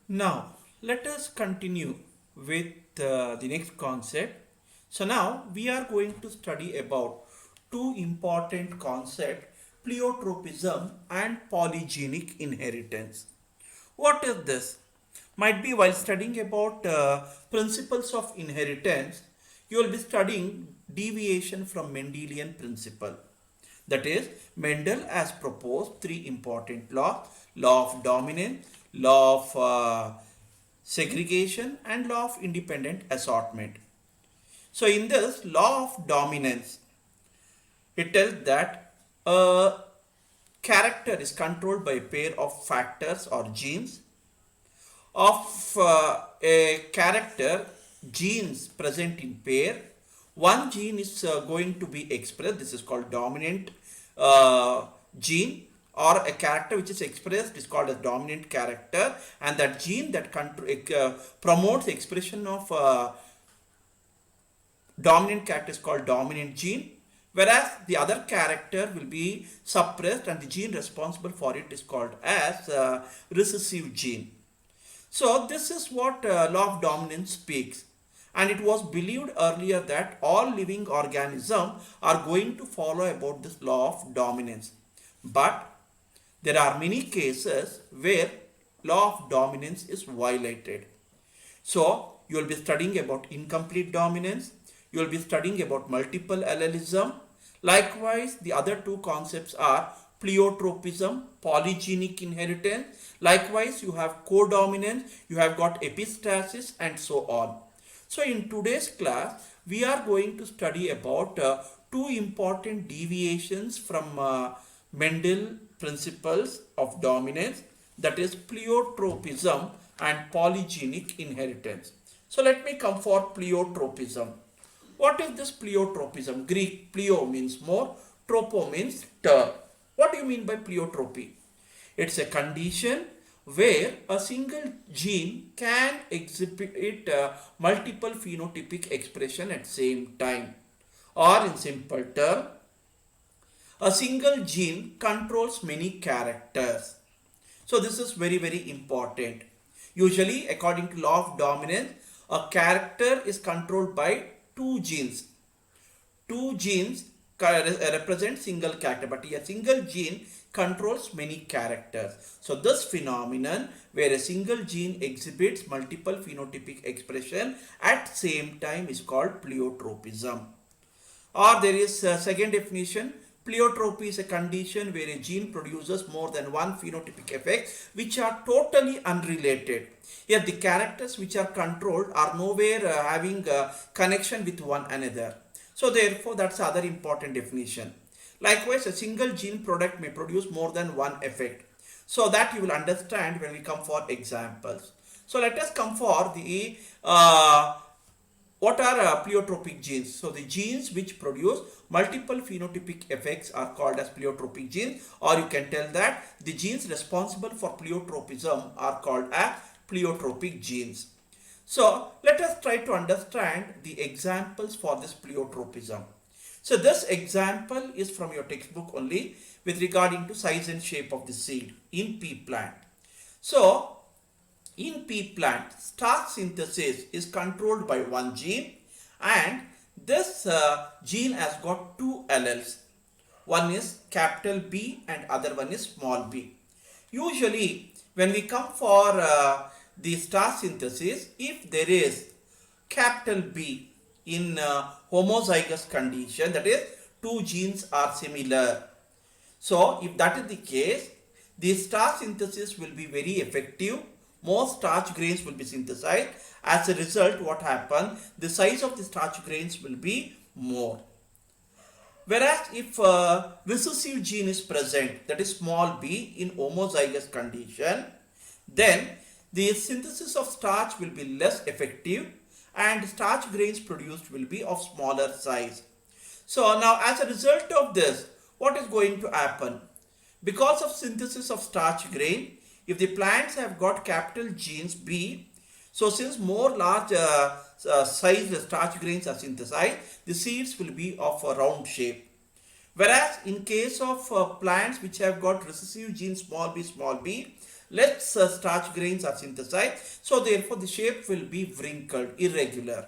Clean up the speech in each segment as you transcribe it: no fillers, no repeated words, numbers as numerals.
Now, let us continue with the next concept. So, now we are going to study about two important concepts, pleiotropism and polygenic inheritance. What is this? Might be while studying about principles of inheritance, you will be studying deviation from Mendelian principle. That is, Mendel has proposed three important laws: law of dominance, law of segregation, and law of independent assortment. So, in this law of dominance, it tells that a character is controlled by a pair of factors or genes of a character genes present in pair. One gene is going to be expressed, this is called dominant uh, gene, or a character which is expressed is called a dominant character, and that gene that promotes the expression of dominant character is called dominant gene, whereas the other character will be suppressed and the gene responsible for it is called as recessive gene. So this is what law of dominance speaks. And it was believed earlier that all living organisms are going to follow about this law of dominance. But there are many cases where law of dominance is violated. So you will be studying about incomplete dominance. You will be studying about multiple allelism. Likewise, the other two concepts are pleiotropism, polygenic inheritance. Likewise, you have codominance, you have got epistasis, and so on. So in today's class, we are going to study about two important deviations from Mendel principles of dominance, that is pleiotropism and polygenic inheritance. So let me come for pleiotropism. What is this pleiotropism? Greek pleo means more, tropo means turn. What do you mean by pleiotropy? It's a condition where a single gene can exhibit multiple phenotypic expression at same time. Or in simple term, a single gene controls many characters. So this is very very important. Usually, according to law of dominance, a character is controlled by two genes. Two genes represent single character, but a single gene controls many characters. So this phenomenon where a single gene exhibits multiple phenotypic expression at same time is called pleiotropism. Or there is a second definition. Pleiotropy is a condition where a gene produces more than one phenotypic effect which are totally unrelated. Here the characters which are controlled are nowhere having a connection with one another. So therefore that's other important definition. Likewise, a single gene product may produce more than one effect. So that you will understand when we come for examples. So let us come for the what are pleiotropic genes? So the genes which produce multiple phenotypic effects are called as pleiotropic genes, or you can tell that the genes responsible for pleiotropism are called as pleiotropic genes. So let us try to understand the examples for this pleiotropism. So this example is from your textbook only with regarding to size and shape of the seed in pea plant. So in pea plant, starch synthesis is controlled by one gene, and this gene has got two alleles. One is capital B and other one is small b. Usually when we come for the starch synthesis, if there is capital B in homozygous condition, that is two genes are similar. So if that is the case, the starch synthesis will be very effective. More starch grains will be synthesized. As a result, what happens? The size of the starch grains will be more. Whereas if recessive gene is present, that is small b in homozygous condition, then the synthesis of starch will be less effective and starch grains produced will be of smaller size. So now as a result of this, what is going to happen? Because of synthesis of starch grain, if the plants have got capital genes B, so since more large size starch grains are synthesized, the seeds will be of a round shape. Whereas in case of plants which have got recessive gene small b, less starch grains are synthesized. So therefore the shape will be wrinkled, irregular.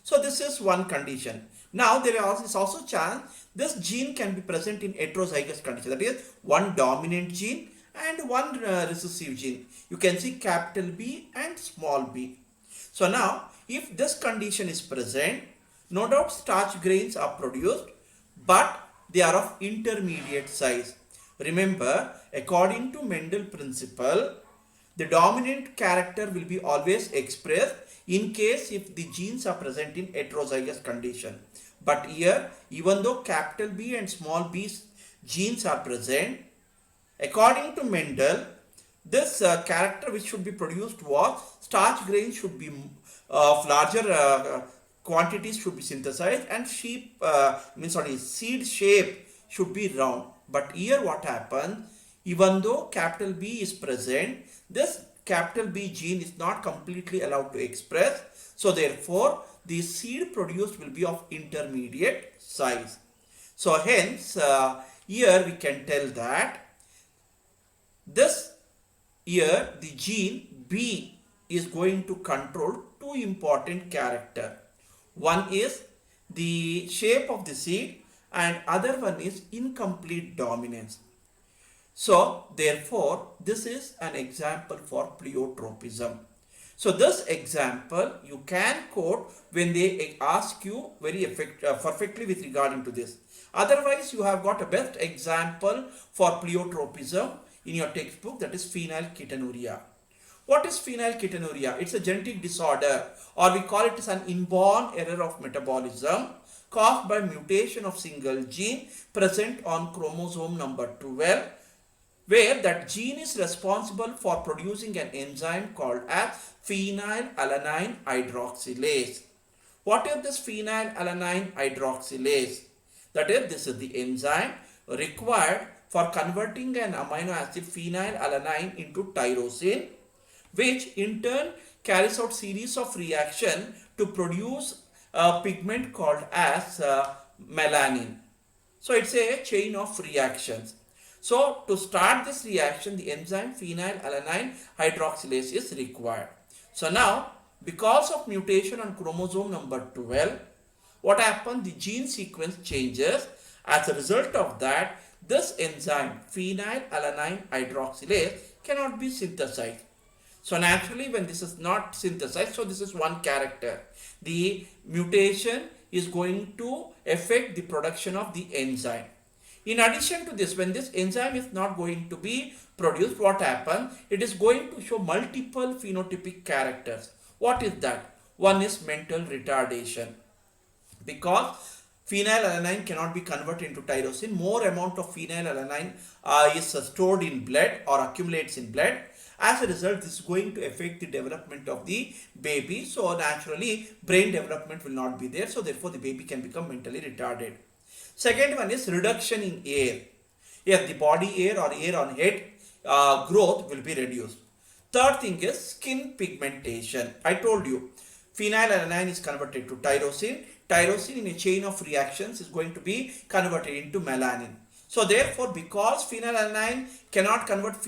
So this is one condition. Now there is also chance this gene can be present in heterozygous condition. That is one dominant gene and one recessive gene. You can see capital B and small b. So now if this condition is present, no doubt starch grains are produced, but they are of intermediate size. Remember, according to Mendel principle, the dominant character will be always expressed in case if the genes are present in heterozygous condition. But here, even though capital B and small b genes are present, according to Mendel, this character which should be produced was starch grains should be of larger quantities should be synthesized, and seed shape should be round. But here what happens, even though capital B is present, this capital B gene is not completely allowed to express. So therefore the seed produced will be of intermediate size. So hence here we can tell that this here the gene B is going to control two important characters. One is the shape of the seed and other one is incomplete dominance. So therefore this is an example for pleiotropism. So this example you can quote when they ask you very perfectly with regarding to this. Otherwise you have got a best example for pleiotropism in your textbook, that is phenylketonuria. What is phenylketonuria? It's a genetic disorder, or we call it as an inborn error of metabolism caused by mutation of single gene present on chromosome number 12, where that gene is responsible for producing an enzyme called as phenylalanine hydroxylase. What is this phenylalanine hydroxylase? That is, this is the enzyme required for converting an amino acid phenylalanine into tyrosine, which in turn carries out series of reaction to produce a pigment called as melanin. So it's a chain of reactions. So to start this reaction, the enzyme phenylalanine hydroxylase is required. So now, because of mutation on chromosome number 12, what happens? The gene sequence changes. As a result of that, this enzyme phenylalanine hydroxylase cannot be synthesized. So naturally, when this is not synthesized, so this is one character. The mutation is going to affect the production of the enzyme. In addition to this, when this enzyme is not going to be produced, what happens? It is going to show multiple phenotypic characters. What is that? One is mental retardation. Because phenylalanine cannot be converted into tyrosine, more amount of phenylalanine is stored in blood or accumulates in blood. As a result, this is going to affect the development of the baby. So naturally, brain development will not be there. So therefore, the baby can become mentally retarded. Second one is reduction in air. Yes, the body air or air on head growth will be reduced. Third thing is skin pigmentation. I told you, phenylalanine is converted to tyrosine. Tyrosine in a chain of reactions is going to be converted into melanin. So therefore, because phenylalanine cannot convert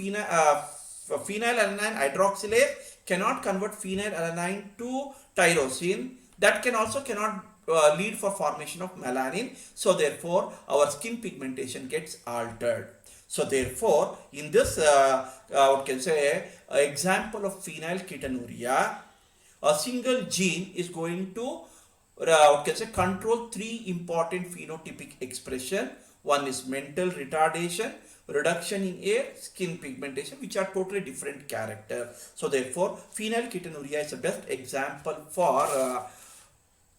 phenylalanine hydroxylase cannot convert phenylalanine to tyrosine, that cannot lead for formation of melanin. So therefore, our skin pigmentation gets altered. So therefore, in this what can say example of phenylketonuria, a single gene is going to control three important phenotypic expression. One is mental retardation, reduction in air, skin pigmentation, which are totally different character. So therefore, phenylketonuria is the best example for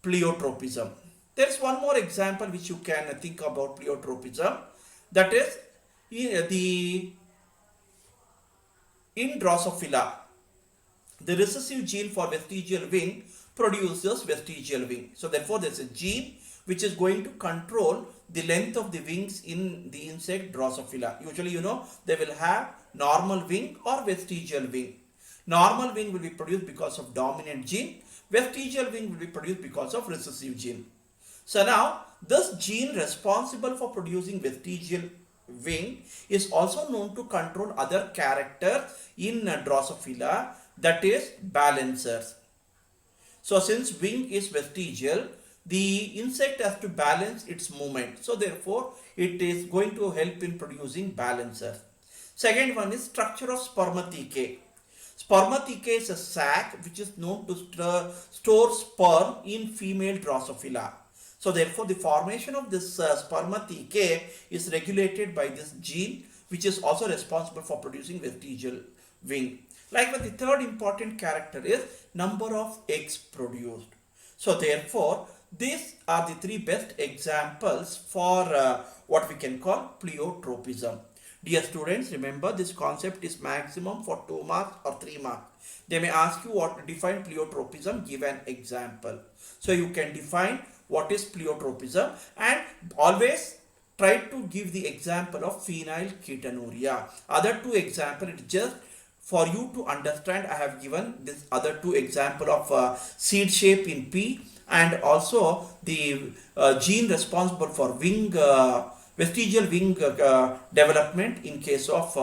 pleiotropism. There is one more example which you can think about pleiotropism. That is in Drosophila, the recessive gene for vestigial wing produces vestigial wing. So therefore, there is a gene which is going to control the length of the wings in the insect Drosophila. Usually, they will have normal wing or vestigial wing. Normal wing will be produced because of dominant gene. Vestigial wing will be produced because of recessive gene. So now, this gene responsible for producing vestigial wing is also known to control other characters in Drosophila, that is balancers. So since wing is vestigial, the insect has to balance its movement. So therefore, it is going to help in producing balancers. Second one is structure of spermathecae. Spermatheca is a sac which is known to store sperm in female Drosophila. So therefore, the formation of this spermatheca is regulated by this gene, which is also responsible for producing vestigial wing. Likewise, the third important character is number of eggs produced. So therefore, these are the three best examples for what we can call pleiotropism. Dear students, remember this concept is maximum for 2 marks or 3 marks. They may ask you what to define pleiotropism, give an example. So you can define what is pleiotropism and always try to give the example of phenylketonuria. Other two examples, it's just for you to understand. I have given this other two example of seed shape in pea and also the gene responsible for wing vestigial wing development in case of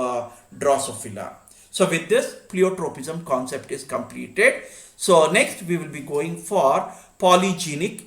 Drosophila. So with this, pleiotropism concept is completed. So next we will be going for polygenic